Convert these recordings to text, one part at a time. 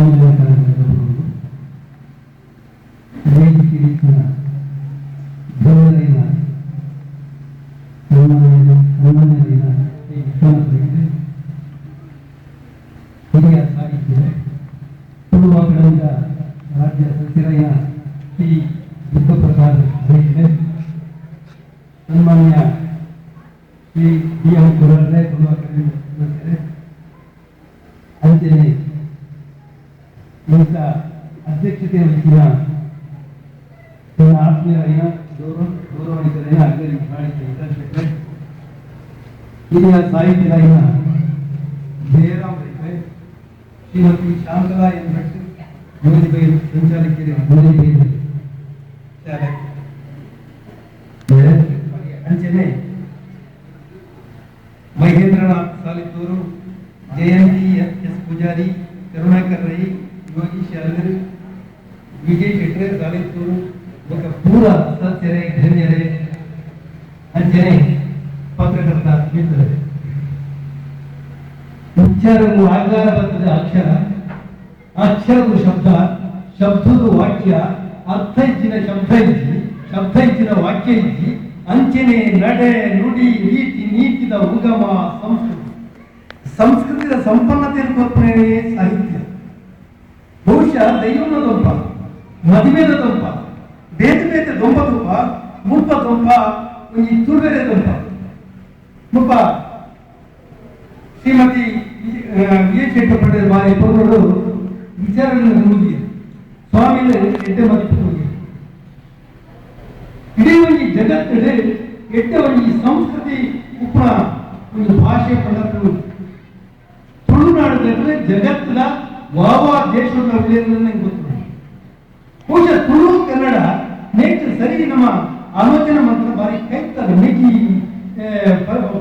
ಸ್ವಾಮಿ ವಿವೇಕಾನಂದರವರು ವೇದಿಕೆಯ ಗೌರವೈನ ಸನ್ಮಾನೈನ ಶ್ರೀ ವಿಶ್ವನಾಥರಿಗೆ ಹಿರಿಯ ಸಾಹಿತ್ಯ ತುಳುವಾಗಳಿಂದ ರಾಜ್ಯ ಸಚಿವರಾದ ಶ್ರೀ ದುರ್ಗಪ್ರಸಾದ್ ಅವರಿಗೆ ಸನ್ಮಾನ್ಯ ಶ್ರೀ ಡಿ ಎಂ ಕುರಳ್ರೆ ತುಳುವಾಗಳಿಂದ ಅಂತೆಯೇ ಇಂಥ ಅಧ್ಯಕ್ಷತೆ ವಹಿಸಿದ ನನ್ನ ಆತ್ಮೀಯರಾಗಿನ ಗೌರವಾನ್ವಿತರಾಗಿನ ಅಗ್ಗರಿ ಸಾಹಿತ್ಯ ಹಿರಿಯ ಸಾಹಿತ್ಯರಾಗಿನ ಜಯರಾಮ್ ರೈತೆ ಶ್ರೀಮತಿ ಶಾಂತಲಾ ಎನ್ ಭಟ್ ಮೋದಿಬೈಲು ಸಂಚಾಲಕಿಯರು ಮೋದಿಬೈಲು ಅಂಚನೆ ಮಹೇಂದ್ರನಾಥ್ ಸಾಲಿತ್ತೂರು ಜಯಂತಿ ಎಸ್ ಪೂಜಾರಿ ಕರುಣಾಕರ್ ರೈ ಯೋಗಿ ಶಾಲರ್ ವಿಜಯ್ ಶೆಟ್ರೆ ಸಾಲಿತ್ತೂರು ఒక ಪೂರ ಸದಸ್ಯರೇ ಧನ್ಯರೇ ಅಂಚನೆ ಪತ್ರಕರ್ತ ಮಿತ್ರರೇ ಉಚ್ಚಾರವು ಆಕಾರಬದ್ಧದ ಅಕ್ಷರ ಅಕ್ಷರದ ಶಬ್ದ ಶಬ್ದದ ವಾಕ್ಯ ಅರ್ಥ ಇಚ್ಚಿನ ಶಬ್ದ ಇಚ್ಚಿ ಶಬ್ದ ಇಚ್ಚಿನ ವಾಕ್ಯ ಇಚ್ಚಿ ಅಂಚನೆ ನಡೆ ನುಡಿ ರೀತಿ ನೀತಿದ ಉಗಮ ಸಂಸ್ಕೃತಿಯ ಸಂಪನ್ನತೆಯನ್ನು ತೋರ್ಪಣೆ ಸಾಹಿತ್ಯ ಬಹುಶಃ ದೈವನ ದೊಂಪ ಮದುವೆದ ದೊಂಪ ಬೇತೆ ಬೇತೆ ದೊಂಪ ದೊಂಪ ಮುಪ್ಪ ದೊಂಪ ಈ ತುರ್ಬೇರೆ ದೊಂಪ ಮುಪ್ಪ ಶ್ರೀಮತಿ ವಿಜಯ ಶೆಟ್ಟಿ ಪಟೇಲ್ ಬಾರಿ ಪೌರರು ವಿಚಾರಗಳನ್ನು ಮುಗಿದ ಸ್ವಾಮಿಗಳು ಎಡ್ಡೆ ಮದಿಪು ಹೋಗಿ ಇಡೀ ಒಂದು ಜಗತ್ತಿಡೆ ಎಡ್ಡೆ ಒಂದು ಸಂಸ್ಕೃತಿ ಉಪ್ಪಳ ಒಂದು ಭಾಷೆ ಪಡೆದು ತುಳುನಾಡಿದ್ರೆ ಜಗತ್ತಿನ ವಾವಾ ದೇಶದ ನಂಗೆ ಗೊತ್ತು ಬಹುಶಃ ತುಳು ಕನ್ನಡ ನೇಚರ್ ಸರಿ ನಮ್ಮ ಆಲೋಚನೆ ಮಾತ್ರ ಬಾರಿ ಕೈತದೆ ಮಿಗಿ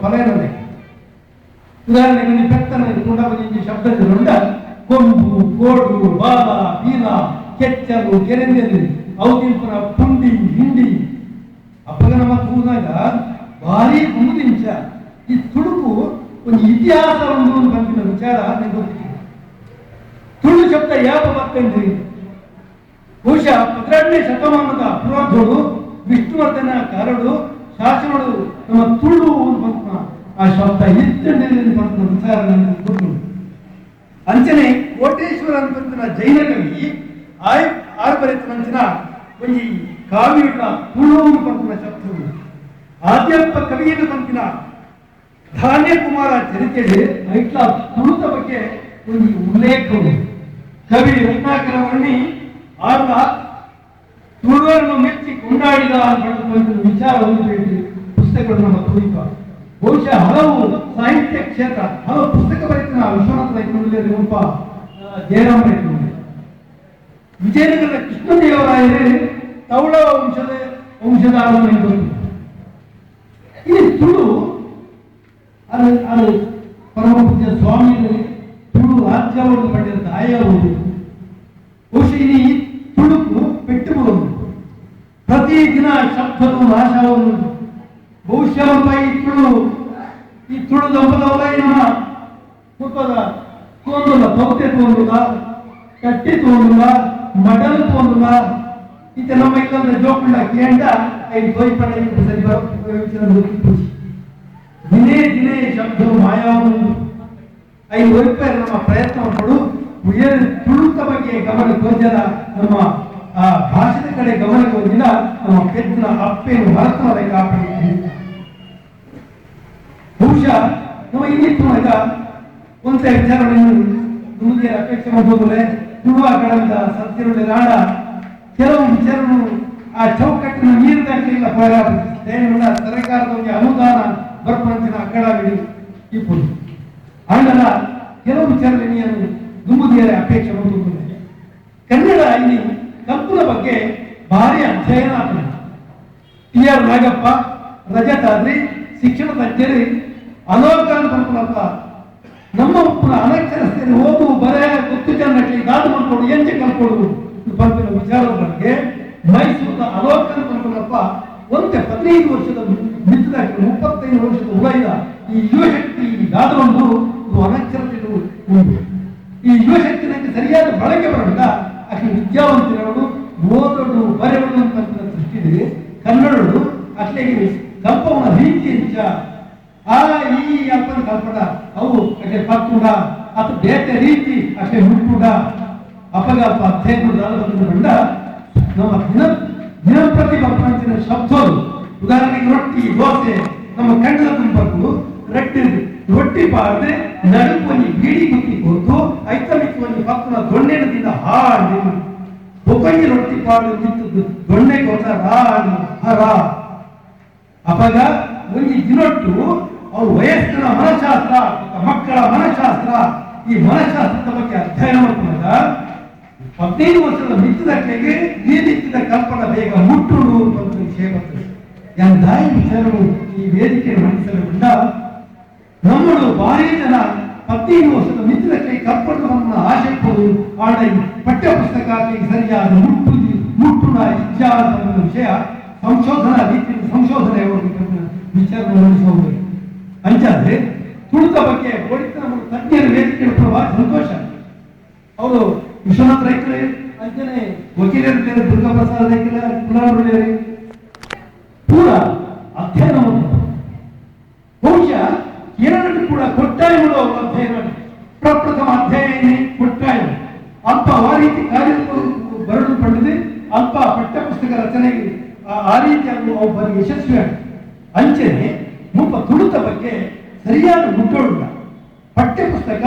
ಫಲ ಇರೋದೆ ಉದಾಹರಣೆಗೆ ನೀವು ಪೆತ್ತನ ಕೊಂಡ ಶಬ್ದಗಳುಂಡ ಕೊಂಬು ಕೋಡು ಬಾಲ ಬೀಲ ಕೆಚ್ಚಲು ಕೆರೆಂದೆಲು ಔದಿಪುರ ಪುಂಡಿ ಹಿಂಡಿ ಅಪ್ಪಗ ನಮ್ಮ ಕೂದಾಗ ಭಾರಿ ಮುಂದಿಂಚ ಈ ತುಳುಕು ಒಂದು ಇತಿಹಾಸ ಒಂದು ಬಂದಿನ ವಿಚಾರ ನನಗೆ ಗೊತ್ತಿದೆ ತುಳು ಶಬ್ದ ಯಾವ ಬರ್ತೇನ್ರಿ ಬಹುಶಃ 12ನೇ ಶತಮಾನದ ಪೂರ್ವಾರ್ಧಗಳು ವಿಷ್ಣುವರ್ಧನ ಕಾರಡು ಶಾಸನಗಳು ನಮ್ಮ ತುಳು ಬಂತ ಆ ಶಬ್ದ ಇತ್ತಂಡೆಯಲ್ಲಿ ಬಂತ ವಿಚಾರ ನನಗೆ ಗೊತ್ತು ಅಂಚನೆ ಕೋಟೇಶ್ವರ ಅಂತ ಜೈನ ಕವಿ ಆರ್ಬರಿತನಂಚಿನ ಒಂದು ಕಾವ್ಯಟ ತುಳು ಬಂತ ಶಬ್ದಗಳು ಆದ್ಯಪ್ಪ ಕವಿಯನ್ನು ಬಂತಿನ ಧಾನ್ಯ ಕುಮಾರ ಚರಿತ್ರೆಗೆ ಐಟ್ಲ ತುಳುದ ಬಗ್ಗೆ ಒಂದು ಉಲ್ಲೇಖವು ಕವಿ ರತ್ನಾಕರ ವರ್ಣಿ ಆತ ತುಳುವನ್ನು ಮೆಚ್ಚಿ ಕೊಂಡಾಡಿದ ವಿಚಾರ ಒಂದು ಪುಸ್ತಕಗಳು ನಮ್ಮ ತುಳಿಪ ಬಹುಶಃ ಹಲವು ಸಾಹಿತ್ಯ ಕ್ಷೇತ್ರ ಹಲವು ಪುಸ್ತಕ ಬರೆತಿನ ವಿಶ್ವನಾಥ ರೈತನಲ್ಲಿ ರೂಪ ಜಯರಾಮ್ ರೈತನಲ್ಲಿ ವಿಜಯನಗರದ ಕೃಷ್ಣದೇವರಾಯರೇ ತೌಳ ವಂಶದ ಈ ತುಳು ಅದು ಪರಮ ಪೂಜ್ಯ ಸ್ವಾಮಿಗಳು ತುಳು ರಾಜ್ಯವನ್ನು ಪಡೆದ ದಾಯವುದು ಬಹುಶಃ ಈ ತುಳುಕು ಪೆಟ್ಟುಬಹುದು ಪ್ರತಿದಿನ ಶಬ್ದವು ನಾಶವನ್ನು ಬಹುಶಃ ಈ ತುಳು ದಂಪದವರ ನಮ್ಮ ಕುಟುಂಬದ ತೋಂದುಲ್ಲ ತೌತೆ ತೋಂದುಲ್ಲ ಕಟ್ಟಿ ತೋಂದುಲ್ಲ ಮಡಲು ತೋಂದುಲ್ಲ ಈತ ನಮ್ಮ ಇಲ್ಲಂದ್ರೆ ಜೋಕುಂಡ ಕೇಂಡ ಐದು ದೋಯ್ಪಡೆ ಸರಿ ದಿನೇ ದಿನೇ ಶಬ್ದ ಮಾಯಾವನ್ನು ಐದು ವೈಪರ್ ನಮ್ಮ ಪ್ರಯತ್ನ ಪಡು ತುಳುತ ಬಗ್ಗೆ ಗಮನ ಗೊಂಜಲ ನಮ್ಮ ಭಾಷೆದ ಕಡೆ ಗಮನ ಗೊಂಜಿನ ನಮ್ಮ ಪೆದ್ದಿನ ಅಪ್ಪೇನು ಹೊರತನದ ಕಾಪಾಡಿದ್ದೀವಿ ಬಹುಶಃ ನಮ್ಮ ಇನ್ನಿತ್ತು ಈಗ ಒಂದೇ ವಿಚಾರಗಳನ್ನು ಮುಂದೆ ಅಪೇಕ್ಷೆ ಮಾಡಬಹುದೇ ತುಳುವ ಕಡೆಯಿಂದ ಸತ್ಯರುಳ್ಳಿ ರಾಡ ಕೆಲವು ವಿಚಾರಗಳು ಆ ಚೌಕಟ್ಟಿನ ನೀರು ದಾಖಲೆಲ್ಲ ಹೋರಾಟ ಸರ್ಕಾರದ ಒಂದು ಅನುದಾನ ಬರ್ಪಂಚಿನ ಅಕ್ಕಡಾಗಲಿ ಇಪ್ಪುದು ಆಂಡಲ ಕೆಲವು ವಿಚಾರಗಳನ್ನು ದುಂಬುದಿಯರ ಅಪೇಕ್ಷೆ ಮಾಡುತ್ತದೆ ಕನ್ನಡ ಇಲ್ಲಿ ಕಲ್ಪನ ಬಗ್ಗೆ ಭಾರಿ ಅಧ್ಯಯನ ಆಗ್ತದೆ ಟಿ ಆರ್ ನಾಗಪ್ಪ ರಜತಾದ್ರಿ ಶಿಕ್ಷಣ ತಜ್ಞರು ಅಲೋಕಾನ ಬರ್ಕೊಳ್ಳಪ್ಪ ನಮ್ಮ ಅನಕ್ಷರಸ್ಥರು ಓದು ಬರೇ ಗೊತ್ತು ಜನಕ್ಕೆ ದಾದು ಮಾಡ್ಕೊಂಡು ಎಂಚೆ ಕಲ್ಕೊಡುದು ಬರ್ತಿರೋ ವಿಚಾರದ ಬಗ್ಗೆ ಮೈಸೂರಿನ ಅಲೋಕಾನ ಬರ್ಕೊಳ್ಳಪ್ಪ ಒಂದೇ 15 ವರ್ಷದ ಮಿತ್ರದಾಗ 35 ವರ್ಷದ ಉಳಿದ ಈ ಯುವಶಕ್ತಿ ದಾದರೊಂದು ಅನಕ್ಷರತೆ ಈ ಯುವಶಕ್ತಿನಲ್ಲಿ ಸರಿಯಾದ ಬಳಕೆ ಬರೋಲ್ಲ ಅಷ್ಟು ವಿದ್ಯಾವಂತರವರು ಓದೋಡು ಬರೆಯೋಡು ಅಂತ ಸೃಷ್ಟಿದೆ ಕನ್ನಡಗಳು ಅಟ್ಲಿಗೆ ಕಲ್ಪವನ ರೀತಿ ಹೆಚ್ಚ ಆ ಈ ಅಲ್ಪನ ಕಲ್ಪಡ ಅವು ಅಷ್ಟೇ ಪಕ್ಕುಡ ಅಥವಾ ಬೇರೆ ರೀತಿ ಅಷ್ಟೇ ಮುಟ್ಟುಡ ಅಪಗಲ್ಪ ಅಧ್ಯಯನ ಬಂದ ನಮ್ಮ ದಿನಪ್ರತಿ ಪ್ರಪಂಚದ ಶಬ್ದಗಳು ಉದಾಹರಣೆಗೆ ರೊಟ್ಟಿ ದೋಸೆ ನಮ್ಮ ಕಣ್ಣದ ತುಂಬಕ್ಕೂ ರೊಟ್ಟಿ ಪಾಡ್ರೆ ನಡುಪನಿ ಬೀಡಿ ಗುತ್ತಿ ಕೊಟ್ಟು ಐತಮಿಕ್ಕಿ ಪಕ್ಕನ ದೊಣ್ಣೆನದಿಂದ ಹಾಡಿ ಒಬ್ಬಂಗಿ ರೊಟ್ಟಿ ಪಾಡು ನಿಂತದ್ದು ದೊಣ್ಣೆ ಕೊಟ್ಟ ರಾಣಿ ಹರ ಅಪಗ ಒಂದು ದಿನೊಟ್ಟು ಅವು ವಯಸ್ಕರ ಮನಃಶಾಸ್ತ್ರ ಮಕ್ಕಳ ಮನಃಶಾಸ್ತ್ರ ಈ ಮನಃಶಾಸ್ತ್ರದ ಬಗ್ಗೆ ಅಧ್ಯಯನ ಮಾಡ್ಕೊಂಡಾಗ 15 ವರ್ಷದ ಮಿತ್ತದಕ್ಕೆ ಈ ರೀತಿಯ ಕಲ್ಪನಾ ಬೇಗ ಮುಟ್ಟುಡು ಅಂತ ವಿಷಯ ಬರ್ತದೆ ಎಂದಾಯಿ ವಿಚಾರವು ಈ ವೇದಿಕೆ ಮಂಡಿಸಲು ನಮ್ಮಳು ಭಾರಿ ಜನ 15 ವರ್ಷದ ಮಿತ್ರಕ್ಕೆ ಕಲ್ಪನವನ್ನು ಆಶೆಪಡು ಆಡ ಪಠ್ಯ ಪುಸ್ತಕಕ್ಕೆ ಸರಿಯಾದ ಮುಟ್ಟುನ ಇಚ್ಛಾದ ವಿಷಯ ಸಂಶೋಧನಾ ರೀತಿ ಸಂಶೋಧನೆ ವಿಚಾರ ಮಂಡಿಸಬಹುದು ಅಂಚಾದ್ರೆ ತುಳಿತ ಬಗ್ಗೆ ಹೊಡಿತ ತಜ್ಞರ ವೇದಿಕೆ ಬಹಳ ಸಂತೋಷ ಅವರು ವಿಶ್ವನಾಥ್ ರೈಕರೆ ಅಂಚನೆ ವಕೀಲರಿದ್ದಾರೆ ದುರ್ಗಾ ಪ್ರಸಾದ್ ರೈಕರ ಕುಲಾಂಬರಿದ್ದಾರೆ ಪೂರ ಅಧ್ಯಯನ ಬಹುಶಃ ಎರಡೂ ಕೂಡ ಕೊಟ್ಟಾಯಗಳು ಅವರು ಅಧ್ಯಯನ ಪ್ರಪ್ರಥಮ ಅಧ್ಯಯನ ಕೊಟ್ಟಾಯ ಅಲ್ಪ ಆ ರೀತಿ ಕಾರ್ಯ ಬರಲು ಪಡೆದು ಅಲ್ಪ ಪಠ್ಯಪುಸ್ತಕ ರಚನೆಗೆ ಆ ರೀತಿಯಾಗಿ ಅವು ಬರೀ ಯಶಸ್ವಿ ಅಂಚನೆ ಮುಪ್ಪ ತುಳಿತ ಬಗ್ಗೆ ಸರಿಯಾದ ಮುಟ್ಟೋಡಿಲ್ಲ ಪಠ್ಯಪುಸ್ತಕ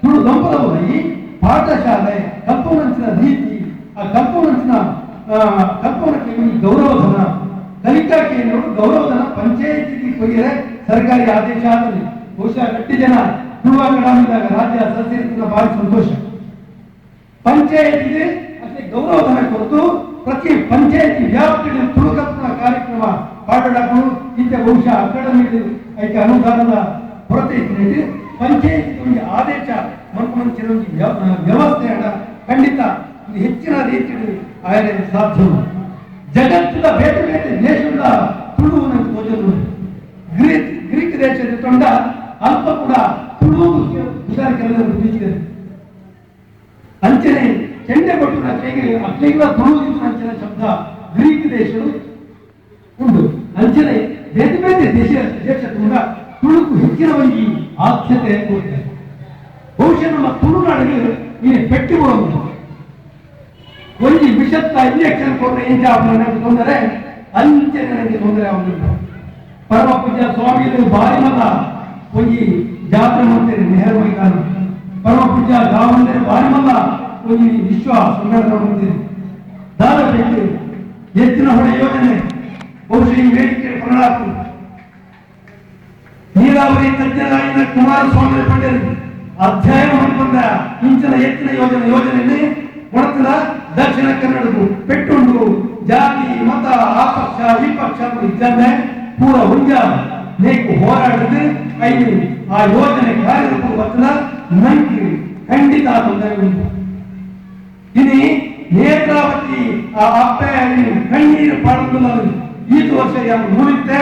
ತುಳು ದಂಪದವರಲ್ಲಿ ಪಾಠಶಾಲೆ ಕಲ್ಪವಂಚಿನ ರೀತಿ ಆ ಕಲ್ಪವನಕ್ಕೆ ಗೌರವಧನ ಕಲಿಕಾ ಕೇಂದ್ರಗಳು ಗೌರವಧನ ಪಂಚಾಯತಿಗೆ ಕೊಯ್ಯರೆ ಸರ್ಕಾರಿ ಆದೇಶ ಆದಲ್ಲಿ ಬಹುಶಃ ಗಟ್ಟಿ ಜನ ತುಳುವ ಕಡಾಮಿದಾಗ ರಾಜ್ಯ ಸದಸ್ಯರ ಭಾರಿ ಸಂತೋಷ ಪಂಚಾಯತಿಗೆ ಅಷ್ಟೇ ಗೌರವಧನ ಕೊಟ್ಟು ಪ್ರತಿ ಪಂಚಾಯತಿ ವ್ಯಾಪ್ತಿಯಲ್ಲಿ ತುಳು ಕಲ್ಪನಾ ಕಾರ್ಯಕ್ರಮ ಪಾಠಗಳು ಇಂಥ ಬಹುಶಃ ಅಕಾಡೆಮಿ ಐಕೆ ಅನುದಾನದ ಕೊರತೆ ಇದ್ದು ಪಂಚಾಯತಿ ಒಂದು ಆದೇಶ ಮಂತ್ರಿಮಂತ್ರಿ ವ್ಯವಸ್ಥೆ ಖಂಡಿತ ಹೆಚ್ಚಿನ ರೀತಿಯಲ್ಲಿ ಆಯ್ಕೆ ಸಾಧ್ಯ ಜಗತ್ತಿನ ಬೇರೆ ಬೇರೆ ದೇಶದ ತುಳು ತೋಜಲು ಗ್ರೀಕ್ ದೇಶದ ತೊಂಡ ಅಲ್ಪ ಕೂಡ ತುಳು ವಿಚಾರಕ್ಕೆ ಅಂಚನೆ ಚೆಂಡೆ ಕೊಟ್ಟು ಅಕ್ಲಿಗಳ ತುಳು ಅಂಚನೆ ಶಬ್ದ ಗ್ರೀಕ್ ದೇಶಗಳು ಉಂಟು ಅಂಚನೆ ಬೇರೆ ಬೇರೆ ದೇಶ ಕೂಡ ತುಳುಕು ಹೆಚ್ಚಿನ ಒಂದು ಆದ್ಯತೆ ಕೊಡ್ತಾರೆ ಬಹುಶಃ ನಮ್ಮ ತುಳುನಾಡಿಗೆ ಈ ಪೆಟ್ಟಿಗಳು ಒಂದು ವಿಷತ್ತ ಇಂಜೆಕ್ಷನ್ ಕೊಟ್ಟರೆ ಏನ್ ತೊಂದರೆ ಅಂಚನೆ ನನಗೆ ತೊಂದರೆ ಆಗುದಿಲ್ಲ ಪರಮ ಪೂಜಾ ಸ್ವಾಮಿಗಳು ಭಾರಿ ಮತ ಒಂದು ಜಾತ್ರೆ ಮಾಡ್ತಾರೆ ನೆಹರು ಮೈದಾನ ಪರಮ ಪೂಜಾ ಗಾವಂದರೆ ಭಾರಿ ಮತ ಒಂದು ವಿಶ್ವ ಸಂಘಟನೆ ಮಾಡ್ತೀರಿ ದಾರ ಬೇಕು ಹೆಚ್ಚಿನ ಹೊಳೆ ಯೋಜನೆ ಬಹುಶಃ ಈ ವೇದಿಕೆ ಪ್ರಣಾಮ ನೀರಾವರಿ ತಜ್ಞರಾಗಿನ ಕುಮಾರಸ್ವಾಮಿ ಪಂಡಿತರು ಅಧ್ಯಯನ ಮಾಡಿಕೊಂಡ ಇಂಚಿನ ಹೆಚ್ಚಿನ ಯೋಜನೆಯಲ್ಲಿ ಒಣತದ ದಕ್ಷಿಣ ಕನ್ನಡದು ಪೆಟ್ಟುಂಡು ಜಾತಿ ಮತ ಆ ಪಕ್ಷ ಈ ಪಕ್ಷ ಇದ್ದಂತೆ ಪೂರ ಹುಂಜ ನೇಕು ಹೋರಾಡಿದ್ರೆ ಐದು ಆ ಯೋಜನೆ ಕಾರ್ಯರೂಪ ಬರ್ತದ ನಂಗೆ ಖಂಡಿತ ತೊಂದರೆ ಉಂಟು ಇನಿ ನೇತ್ರಾವತಿ ಆ ಅಪ್ಪೆ ಕಣ್ಣೀರು ಪಡೆದು ಈತ ವರ್ಷ ಯಾರು ಮುರಿತೆ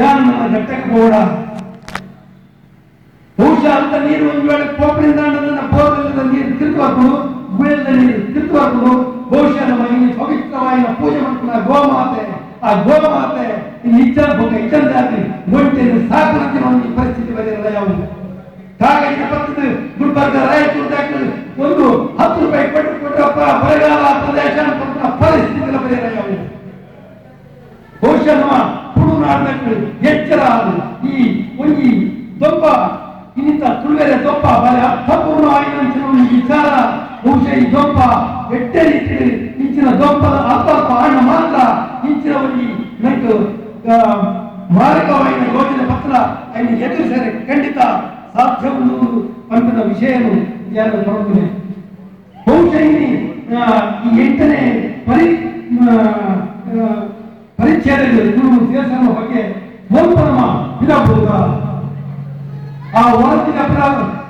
ಯಾರು ನನ್ನ ಘಟ್ಟಕ್ಕೆ ಹೋಡ ಬಹುಶಃ ಅಂತ ನೀರು ಒಂದು ವೇಳೆ ಕೋಪರಿಂದ ಬೋರ್ವೆಲ್ಲದ ನೀರು ತಿರುಗುವಾಕೊಂಡು ಗುಳೆದ ನೀರು ತಿರುಗುವಾಕೊಂಡು ಬಹುಶಃ ನಮ್ಮ ಇಲ್ಲಿ ಪವಿತ್ರವಾದ ಪೂಜೆ ಮಾಡ್ಕೊಂಡ ಗೋಮಾತೆ ಆ ಗೋಮಾತೆ ಇಚ್ಚಂದಾಗಿ ಒಂಟೆಯನ್ನು ಸಾಕುವಂತೆ ಒಂದು ಪರಿಸ್ಥಿತಿ ಬರೆಯಲ್ಲ ಯಾವುದು ಕಾಗಡಿನ ಪಕ್ಕದ ಗುಲ್ಬರ್ಗ ರಾಯಚೂರು ಒಂದು 10 ರೂಪಾಯಿ ಕೊಟ್ಟರಪ್ಪ ಬರಗಾಲ ಪ್ರದೇಶ ಅಂತ ಪರಿಸ್ಥಿತಿ ಬರೆಯಲ್ಲ ಯಾವುದು ಬಹುಶಃ ನಮ್ಮ ತುಳುನಾಡಿನ ಎಚ್ಚರ ಈ ಒಂದು ದೊಬ್ಬ ಇನ್ನಿತ ತುಳುವೆರೆ ದೊಬ್ಬ ಬಲೆ ಅರ್ಥಪೂರ್ಣವಾದ ವಿಚಾರ ಬಹುಶಃ ಈ ದೊಬ್ಬ ಎಟ್ಟ ರೀತಿ ಇಂಚಿನ ದೊಬ್ಬದ ಅಲ್ಪ ಹಣ ಮಾತ್ರ ಇಂಚಿನ ಒಂದು ನೈಟು ಮಾರಕವಾದ ಯೋಜನೆ ಪತ್ರ ಅಲ್ಲಿ ಎದುರಿಸರೆ ಖಂಡಿತ ಸಾಧ್ಯವನ್ನು ಪಂಪದ ವಿಷಯನು ಯಾರು ಬರುತ್ತದೆ ಬಹುಶಃ ಈ 8ನೇ ಪರಿಚ್ಛೇದದಲ್ಲಿ ತುಳು ದೇಶದ ಬಗ್ಗೆ ಸ್ವಲ್ಪ ನಮ್ಮ ವಿಧಾನಸೌಧ ಆ ವರದಿನ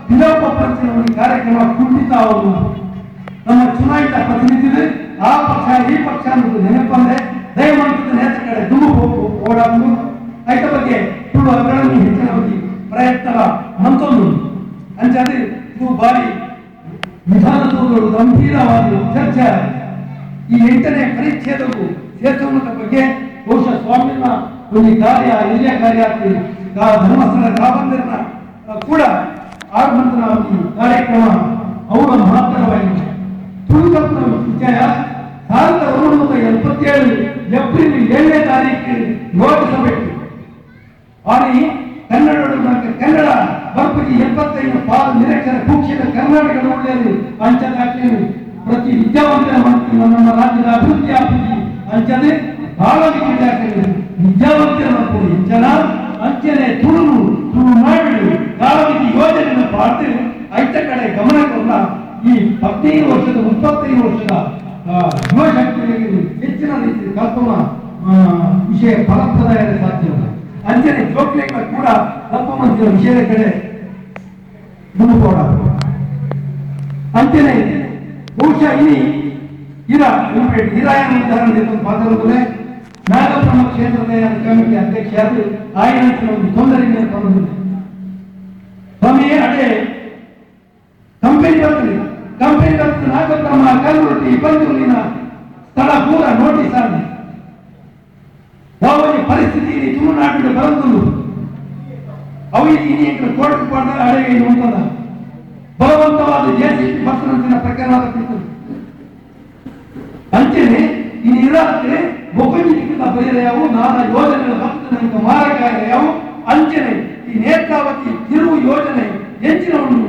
ವಿಲೋಪ ಪ್ರಶ್ನೆ ಕಾರ್ಯಕ್ರಮ ಕುಂಠಿತ ಅವರು ನಮ್ಮ ಚುನಾಯಿತ ಪ್ರತಿನಿಧಿಗಳು ಆ ಪಕ್ಷ ಈ ಪಕ್ಷ ಅನ್ನೋದು ನೆನಪಂದ್ರೆ ದಯಮಾಡಿ ನೇತ ಕಡೆ ದುಮ್ಮು ಓಡಾಡುವುದು ಐತ ಬಗ್ಗೆ ತುಳು ಅಗ್ರಣಿ ಹೆಚ್ಚಿನ ಬಗ್ಗೆ ಪ್ರಯತ್ನ ಮಂತೊಂದು ಅಂಚಾದ್ರೆ ಇದು ಬಾರಿ ವಿಧಾನಸೌಧ ಗಂಭೀರವಾದ ಚರ್ಚೆ. ಈ 8ನೇ ಪರಿಚ್ಛೇದವು ಸೇತುವದ ಬಗ್ಗೆ ಬಹುಶಃ ಸ್ವಾಮಿನ ಒಂದು ಕಾರ್ಯ ಹಿರಿಯ ಕಾರ್ಯ ಧರ್ಮಸ್ಥಳ ರಾಮಂದಿರನ ಕೂಡ ಆಗಮನ ಕಾರ್ಯಕ್ರಮ ಅವರ ಮಹತ್ತರವಾಗಿದೆ. ತುಳುಕಪ್ಪನ ವಿಷಯ 1977 ಏಪ್ರಿಲ್ 7ನೇ ತಾರೀಕು ಲೋಕಸಭೆಗೆ ಆಗಿ ಕನ್ನಡ ಬರ್ಪುಜಿ 75 ಪಾಲು ನಿರಕ್ಷರ ಕುಕ್ಷಿತ ಕರ್ನಾಟಕದ ಒಳ್ಳೆಯದು ಅಂಚದಾಗ್ತೇನೆ ಪ್ರತಿ ವಿದ್ಯಾವಂತರ ಮಾಡ್ತೀವಿ. ನಮ್ಮ ರಾಜ್ಯದ ಅಭಿವೃದ್ಧಿ ಆಗ್ತದೆ ಅಂಚನೆ ಬಹಳ ವಿದ್ಯಾವಂತರ ಮಾಡ್ತೀವಿ ಜನ ಅಂಚನೆ ತುಳು ಮಾಡಿ ಕಾಲಮಿತಿ ಯೋಜನೆಯನ್ನು ಪಾಡ್ತು ಐತ ಕಡೆ ಗಮನ ಕೊಡ ಈ 15 ವರ್ಷದ 35 ವರ್ಷದ ಯುವಶಕ್ತಿಗಳಿಗೆ ಹೆಚ್ಚಿನ ರೀತಿಯ ಕಲ್ಪನಾ ವಿಷಯ ಫಲಪ್ರದಾಯದ ಸಾಧ್ಯವಿಲ್ಲ. ಅಂಚನೆ ಜೋಕ್ಲೆಗಳ ಕೂಡ ತಪ್ಪ ಮಂದಿರ ವಿಷಯದ ಕಡೆ ಮುನ್ನುಕೋಡ ಅಂಚನೆ ಬಹುಶಃ ಹಿರಾಯನ ಉದಾಹರಣೆ ಮಾತಾಡುವುದೇ ನಾಗಬ್ರಹ್ಮ ಕ್ಷೇತ್ರದ ಕಮಿಟಿ ಅಧ್ಯಕ್ಷರಾದ ಆಯ್ನ ಒಂದು ತೊಂದರೆಯನ್ನು ತಂದಿದೆ. ಸ್ವಾಮಿ ಅದೇ ಕಂಪನಿ ಬರ್ತದೆ ನಾಗಬ್ರಹ್ಮ ಕಲ್ಲುಟ್ಟಿ ಬಂದೂರಿನ ಸ್ಥಳ ಪೂರ ನೋಟಿಸ್ ಆಗಿದೆ. ಅವರಿಗೆ ಪರಿಸ್ಥಿತಿ ತುಳುನಾಡಿನ ಬರಂದು ಅವರಿಗೆ ಕೋರ್ಟ್ ಪಡೆದ ಅಡೆಗೆ ಉಂಟದ ಬಲವಂತವಾದ ಜೆಸಿಪಿ ಬಸ್ಸಿನ ಪ್ರಕರಣ ಅಂಚನೆ ಈ ನಿರಾತ್ರೆ ಬೊಕ್ಕಂಜಿಕ್ಕಿಂತ ಬರೆಯವು ನಾನಾ ಯೋಜನೆಗಳ ಭಕ್ತನಿಗೆ ಮಾರಕಾಯವು ಅಂಚನೆ ಈ ನೇತ್ರಾವತಿ ತಿರುವು ಯೋಜನೆ ಹೆಚ್ಚಿನ ಒಂದು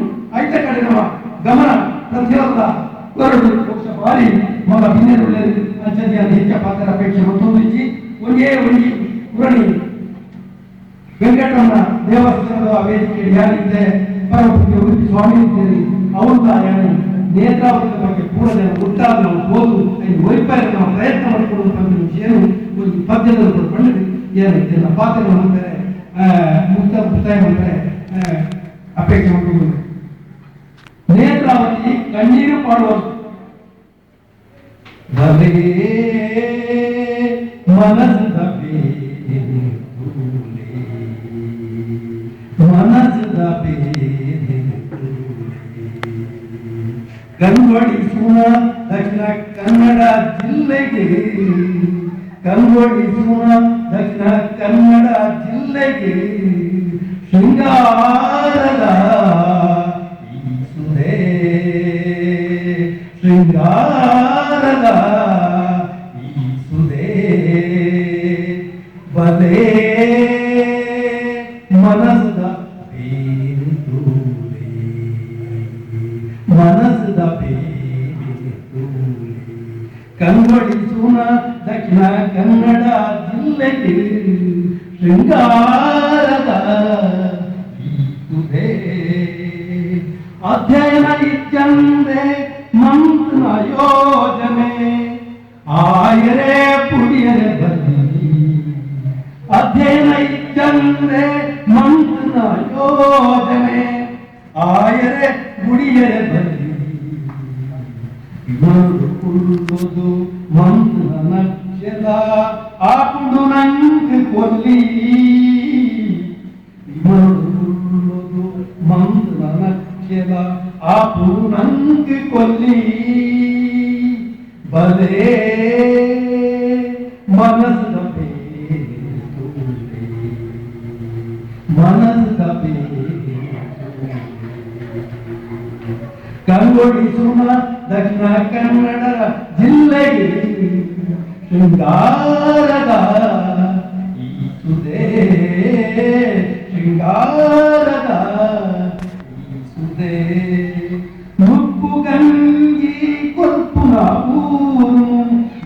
ಐತ ಕಡೆ ನಮ್ಮ ಗಮನ ಪ್ರತಿಯೊಂದ ಬಾರಿ ಮೊದಲ ಬಿನ್ನೆರುಳ್ಳಿ ಅಂಚನೆಯನ್ನು ಹೆಚ್ಚ ಪಾತ್ರ ಅಪೇಕ್ಷೆ ಮತ್ತೊಂದು ಒಂದೇ ಪುರಣಿ ವೆಂಕಟರಮಣ ದೇವಸ್ಥಾನದ ವೇದಿಕೆ ಯಾರಿದ್ದೆ ಪರಪೂಜ್ಯ ಸ್ವಾಮಿ ಇದ್ದೀರಿ ಅವ್ರನ್ನ ನೇತ್ರಾವತಿ ಬಗ್ಗೆ ಪೂರ್ಣ ಒಟ್ಟಾದ ನಾವು ಓದು ವೈಫೈ ನಾವು ಪ್ರಯತ್ನ ಮಾಡಿಕೊಳ್ಳುವಂತ ವಿಷಯ ಒಂದು ಪದ್ಯದಲ್ಲಿ ಬಂದಿದೆ. ಏನಿದೆ ಪಾತ್ರ ಮಾಡ್ತಾರೆ ಮುಕ್ತಾಯ ಮಾಡ್ತಾರೆ ಅಪೇಕ್ಷೆ ಮಾಡ್ಕೊಂಡು ನೇತ್ರಾವತಿ ಕಣ್ಣೀರು ಪಾಡುವುದು ಮನಸ್ಸದ ಕಣ್ಗೊಳಿಸುವ ದಕ್ಷಿಣ ಕನ್ನಡ ಜಿಲ್ಲೆಗೆ ಶೃಂಗಾರದ ಈ ಸುಧೆ ಬಲೆ ಮನಸ್ಸದ ಕಣ್ಗೊಳಿಸುವ ದಕ್ಷಿಣ ಕನ್ನಡ ಜಿಲ್ಲೆಗೆ ಶೃಂಗಾರದ ಸುಧೆ ಅಧ್ಯಯನ ಇತ್ಯಂದೆ ಮಂತ್ರ ಯೋಜನೆ ಆಯರೆ ಪುಡಿಯರೆ ಬಲ್ಲಿ ಅಧ್ಯಯನ ಇತ್ಯಂದ್ರೆ ಮಂತ್ರ ಯೋಜನೆ ಆಯರೆ ಗುಡಿಯರೆ ಬಲ್ಲಿ ಕುಳ್ಳದು ಮಂತ್ರ ನಕ್ಷಲ ಆಪುಡು ನಂಗೆ ಕೊಲ್ಲಿ ಕುಳ್ಳದು ಮಂತ್ರ ನಕ್ಷಲ ಆಪುಡು ನಂಗೆ ಕೊಲ್ಲಿ ಬಲೆ ಮನಸ್ಸದ ಕಣ್ಗೊಳಿಸುವ ದಕ್ಷಿಣ ಕನ್ನಡ ಜಿಲ್ಲೆಗೆ ಶೃಂಗಾರದ ಈ ಸುಧೆ ಮುಪ್ಪು ಗಂಗಿ ಕೊಲ್ಪುನ ಊರು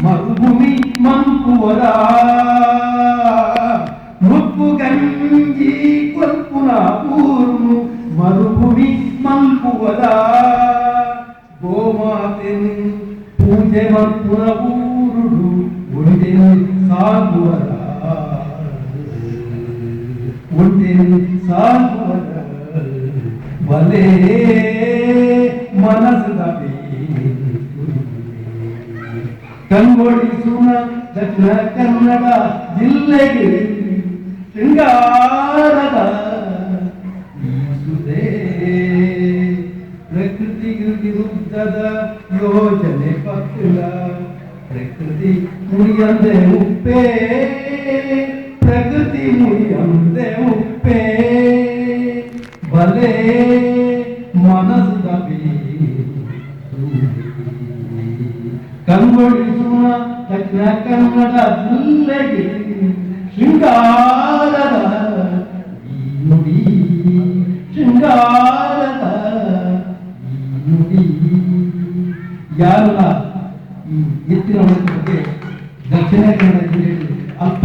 ಮರುಭೂಮಿ ಮಂಪುವರ ಮುಪ್ಪು ಗಂಗಿ ಕೊಲ್ಪುನ ಊರು ಮರುಭೂಮಿ ಮಂಪುವರ ಗೋಮಾತೆನು ಪೂಜೆ ಮಂಪುನ ಊರುಡು ಒಂದೆನು ಸಾಗುವರ ಬಲೆ ಮನಸ್ಸದ ಕಣ್ಗೊಳಿಸುವ ದಕ್ಷಿಣ ಕನ್ನಡ ಜಿಲ್ಲೆಗೆ ಶೃಂಗಾರದ ಸುಧೆ ಪ್ರಕೃತಿ ವಿರುದ್ಧದ ಮುರಿಯಂದೆ ಉಪ್ಪೇ ಪ್ರಕೃತಿ ಮುರಿಯಂದೆ ಉಪ್ಪೇ ಬಲೆ ಮನಸ್ಸು ಕಂಗೊಳಿಸುವ ದಕ್ಷಿಣ ಕನ್ನಡ ಜಿಲ್ಲೆಗೆ ಶೃಂಗಾರದ ನುಡಿ ಶೃಂಗಾರದ ನುಡಿ. ಯಾರಲ್ಲ ಈ ಎತ್ತಿನ ಬಗ್ಗೆ ದಕ್ಷಿಣ ಕನ್ನಡ ಜಿಲ್ಲೆಯಲ್ಲಿ ಅಲ್ಪ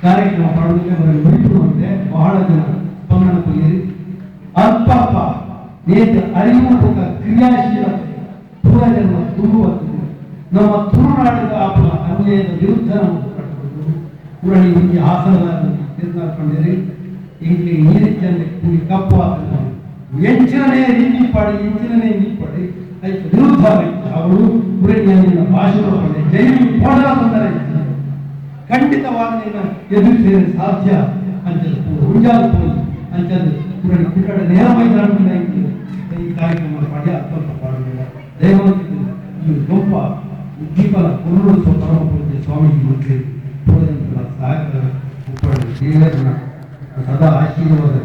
ಕಾರ್ಯಕ್ರಮ ಮಾಡೋದಕ್ಕೆ ಅವರಲ್ಲಿ ಮೈಪುರುವಂತೆ ಬಹಳ ಜನ ಸ್ಪಂದನ ಕೊಲ್ಲಿರಿ. ಅಲ್ಪ ನೇತ ಅರಿವುಪೂರ್ವಕ ಕ್ರಿಯಾಶೀಲತೆ ಪೂರ್ವಜನ್ಮ ತುಂಬುವಂತೆ ನಮ್ಮ ತುಳುನಾಡಿನ ಆಪಲ ಅನ್ಯಾಯದ ವಿರುದ್ಧ ನಾವು ಕಟ್ಟಿಕೊಂಡು ಉರಳಿ ಹಿಂಗೆ ಹಾಸನದ ತಿರುಗಾಡ್ಕೊಂಡಿರಿ. ಇಂಗ್ಲಿ ನೀರಿಚ್ಚಂದೆ ಕೂಡಿ ಕಪ್ಪು ಹಾಕಿದ ಎಂಚಿನೇ ನೀಪಾಡಿ ಅದಕ್ಕೆ ವಿರುದ್ಧ ಅವಳು ಉರಳಿಯಲ್ಲಿನ ಭಾಷಣ ಪಡೆ ಜೈಲು ಪೋಡ ತೊಂದರೆ ಖಂಡಿತವಾಗಿ ಎದುರಿಸಿದರೆ ಸಾಧ್ಯ ಅಂಚದು ಉಂಜಾದ ಪೋಲಿ ಅಂಚದು ಉರಳಿ ಕುಟಡ ನೇರ ಮೈದಾನ ಈ ಕಾರ್ಯಕ್ರಮ ಮಾಡಿ ಅತ್ಯಂತ ಪಾಡಲಿಲ್ಲ. ದಯಮಾಡಿ ಈ ಗొప్ప ದೀಪದ ಪುನರುತ್ಸವ ಪರಮ ಪೂಜ್ಯ ಸ್ವಾಮೀಜಿ ಮತ್ತು ಪೂಜೆಗಳ ಸಹಕಾರ ಉಪ್ಪಳ ದೇವರನ್ನ ಸದಾ ಆಶೀರ್ವಾದ